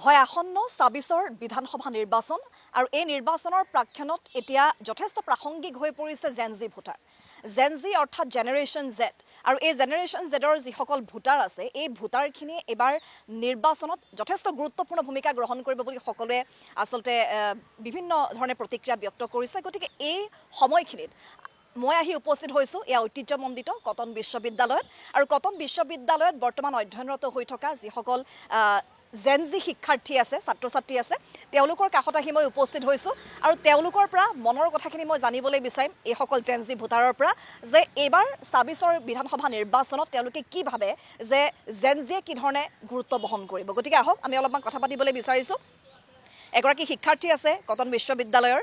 হয় আসন্ন ২৬ৰ বিধানসভা নিৰ্বাচন আৰু এই নিৰ্বাচনৰ প্ৰাক্ষণত এতিয়া যথেষ্ট প্ৰাসংগিক হৈ পৰিছে জেনজি ভোটাৰ জেনজি অৰ্থাৎ জেনেৰেশ্যন জেড আৰু এই জেনেৰেশ্যন জেডৰ যিসকল ভোটাৰ আছে এই ভোটাৰখিনি এবাৰ নিৰ্বাচনত যথেষ্ট গুৰুত্বপূৰ্ণ ভূমিকা গ্ৰহণ কৰিব বুলি সকলোৱে আচলতে বিভিন্ন ধৰণে প্ৰতিক্ৰিয়া ব্যক্ত কৰিছে গতিকে এই সময়খিনিত মই আহি উপস্থিত হৈছোঁ এয়া ঐতিহ্যমণ্ডিত কটন বিশ্ববিদ্যালয়ত আৰু কটন বিশ্ববিদ্যালয়ত বৰ্তমান অধ্যয়নৰত হৈ থকা যিসকল জেনজি শিক্ষাৰ্থী আছে ছাত্ৰ ছাত্ৰী আছে তেওঁলোকৰ কাষত আহি মই উপস্থিত হৈছোঁ আৰু তেওঁলোকৰ পৰা মনৰ কথাখিনি মই জানিবলৈ বিচাৰিম এইসকল জেনজি ভোটাৰৰ পৰা যে এইবাৰ ২৬ৰ বিধানসভা নিৰ্বাচনত তেওঁলোকে কি ভাবে যে জেনজিয়ে কি ধৰণে গুৰুত্ব বহন কৰিব গতিকে আহক আমি অলপমান কথা পাতিবলৈ বিচাৰিছোঁ এগৰাকী শিক্ষাৰ্থী আছে কটন বিশ্ববিদ্যালয়ৰ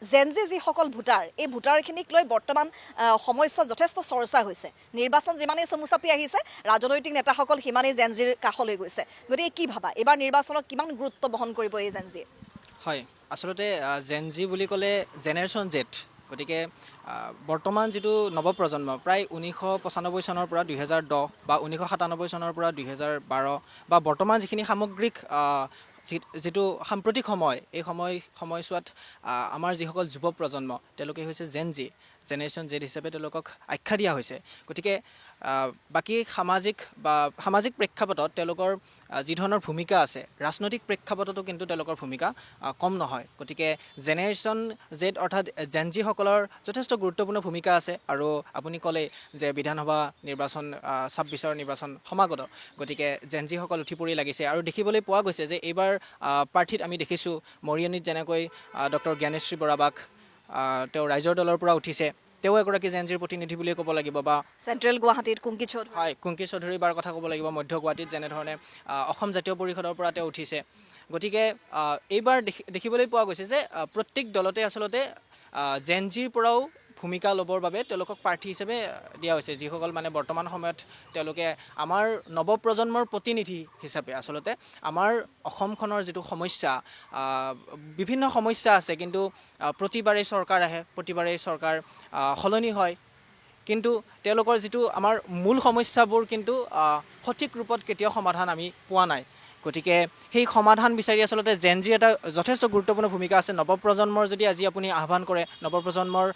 জেনজি যিসকল ভোটাৰ এই ভোটাৰখিনিক লৈ বৰ্তমান সমস্যা যথেষ্ট চৰ্চা হৈছে নিৰ্বাচন যিমানেই চমুচাপি আহিছে ৰাজনৈতিক নেতাসকল সিমানেই জেনজিৰ কাষলৈ গৈছে গতিকে কি ভাবা এইবাৰ নিৰ্বাচনত কিমান গুৰুত্ব বহন কৰিব এই জেনজিয়ে হয় আচলতে জেনজি বুলি ক'লে জেনেৰেশ্যন জেড গতিকে বৰ্তমান যিটো নৱপ্ৰজন্ম প্ৰায় 1995 চনৰ পৰা 2010 বা 1997 চনৰ পৰা 2012 বা বৰ্তমান যিখিনি সামগ্ৰিক যিটো সাম্প্ৰতিক সময় এই সময়ছোৱাত আমাৰ যিসকল যুৱ প্ৰজন্ম তেওঁলোকে হৈছে জেনেৰেশ্যন জেড হিচাপে তেওঁলোকক আখ্যা দিয়া হৈছে গতিকে বাকী সামাজিক প্ৰেক্ষাপটত তেওঁলোকৰ যি ধৰণৰ ভূমিকা আছে ৰাজনৈতিক প্ৰেক্ষাপটতো কিন্তু তেওঁলোকৰ ভূমিকা কম নহয় গতিকে জেনেৰেশ্যন জেড অৰ্থাৎ জেনজিসকলৰ যথেষ্ট গুৰুত্বপূৰ্ণ ভূমিকা আছে আৰু আপুনি ক'লে যে বিধানসভা নিৰ্বাচন ২৬ৰ নিৰ্বাচন সমাগত গতিকে জেনজিসকল উঠি পৰি লাগিছে আৰু দেখিবলৈ পোৱা গৈছে যে এইবাৰ প্ৰাৰ্থীত আমি দেখিছোঁ মৰিয়নীত যেনেকৈ ডক্টৰ জ্ঞানেশ্ৰী বৰাবাক তেওঁ ৰাইজৰ দলৰ পৰা উঠিছে তেওঁ এগৰাকী জেনজিৰ প্ৰতিনিধি বুলিয়ে ক'ব লাগিব বা চেণ্ট্ৰেল গুৱাহাটীত কুংকি চৌধুৰী হয় কুংকি চৌধুৰীবাৰ কথা ক'ব লাগিব মধ্য গুৱাহাটীত যেনেধৰণে অসম জাতীয় পৰিষদৰ পৰা তেওঁ উঠিছে গতিকে এইবাৰ দেখিবলৈ পোৱা গৈছে যে প্ৰত্যেক দলতে আচলতে জেনজিৰ পৰাও ভূমিকা ল'বৰ বাবে তেওঁলোকক প্ৰাৰ্থী হিচাপে দিয়া হৈছে যিসকল মানে বৰ্তমান সময়ত তেওঁলোকে আমাৰ নৱপ্ৰজন্মৰ প্ৰতিনিধি হিচাপে আচলতে আমাৰ অসমখনৰ যিটো সমস্যা বিভিন্ন সমস্যা আছে কিন্তু প্ৰতিবাৰেই চৰকাৰ আহে প্ৰতিবাৰেই চৰকাৰ সলনি হয় কিন্তু তেওঁলোকৰ যিটো আমাৰ মূল সমস্যাবোৰ কিন্তু সঠিক ৰূপত কেতিয়াও সমাধান আমি পোৱা নাই গতিকে সেই সমাধান বিচাৰি আচলতে জেনজিৰ এটা যথেষ্ট গুৰুত্বপূৰ্ণ ভূমিকা আছে নৱপ্ৰজন্মৰ যদি আজি আপুনি আহ্বান কৰে নৱপ্ৰজন্মৰ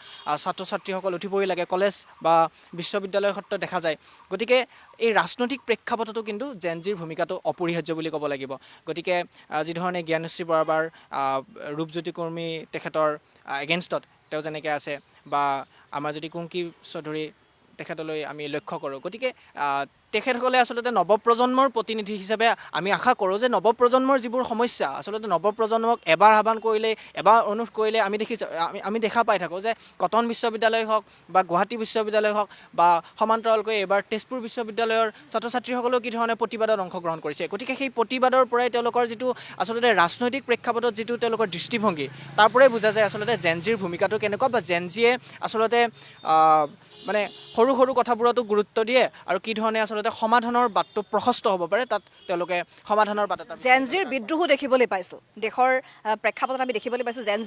ছাত্ৰ ছাত্ৰীসকল উঠি পৰি লাগে কলেজ বা বিশ্ববিদ্যালয়ৰ ক্ষেত্ৰত দেখা যায় গতিকে এই ৰাজনৈতিক প্ৰেক্ষাপটতো কিন্তু জেনজিৰ ভূমিকাটো অপৰিহাৰ্য বুলি ক'ব লাগিব গতিকে যিধৰণে জ্ঞানেশ্ৰী বৰাবাৰ ৰূপজ্যোতি কুৰ্মী তেখেতৰ এগেইনষ্টত তেওঁ যেনেকৈ আছে বা আমাৰ যদি কুংকি চৌধুৰী তেখেতলৈ আমি লক্ষ্য কৰোঁ গতিকে তেখেতসকলে আচলতে নৱপ্ৰজন্মৰ প্ৰতিনিধি হিচাপে আমি আশা কৰোঁ যে নৱপ্ৰজন্মৰ যিবোৰ সমস্যা আচলতে নৱপ্ৰজন্মক এবাৰ আহ্বান কৰিলে এবাৰ অনুৰোধ কৰিলে আমি দেখা পাই থাকোঁ যে কটন বিশ্ববিদ্যালয় হওক বা গুৱাহাটী বিশ্ববিদ্যালয় হওক বা সমান্তৰালকৈ এইবাৰ তেজপুৰ বিশ্ববিদ্যালয়ৰ ছাত্ৰ ছাত্ৰীসকলেও কি ধৰণে প্ৰতিবাদত অংশগ্ৰহণ কৰিছে গতিকে সেই প্ৰতিবাদৰ পৰাই তেওঁলোকৰ যিটো আচলতে ৰাজনৈতিক প্ৰেক্ষাপটত যিটো তেওঁলোকৰ দৃষ্টিভংগী তাৰ পৰাই বুজা যায় আচলতে জেনজিৰ ভূমিকাটো কেনেকুৱা বা জেনজিয়ে আচলতে মানে সৰু সৰু কথাবোৰতো গুৰুত্ব দিয়ে আৰু কি ধৰণে আচলতে সমাধানৰ বাটটো প্ৰশস্ত হ'ব পাৰে তাত তেওঁলোকে সমাধানৰ বাট এটা জেনজিৰ বিদ্ৰোহো দেখিবলৈ পাইছোঁ দেশৰ প্ৰেক্ষাপটত আমি দেখিবলৈ পাইছোঁ জেনজি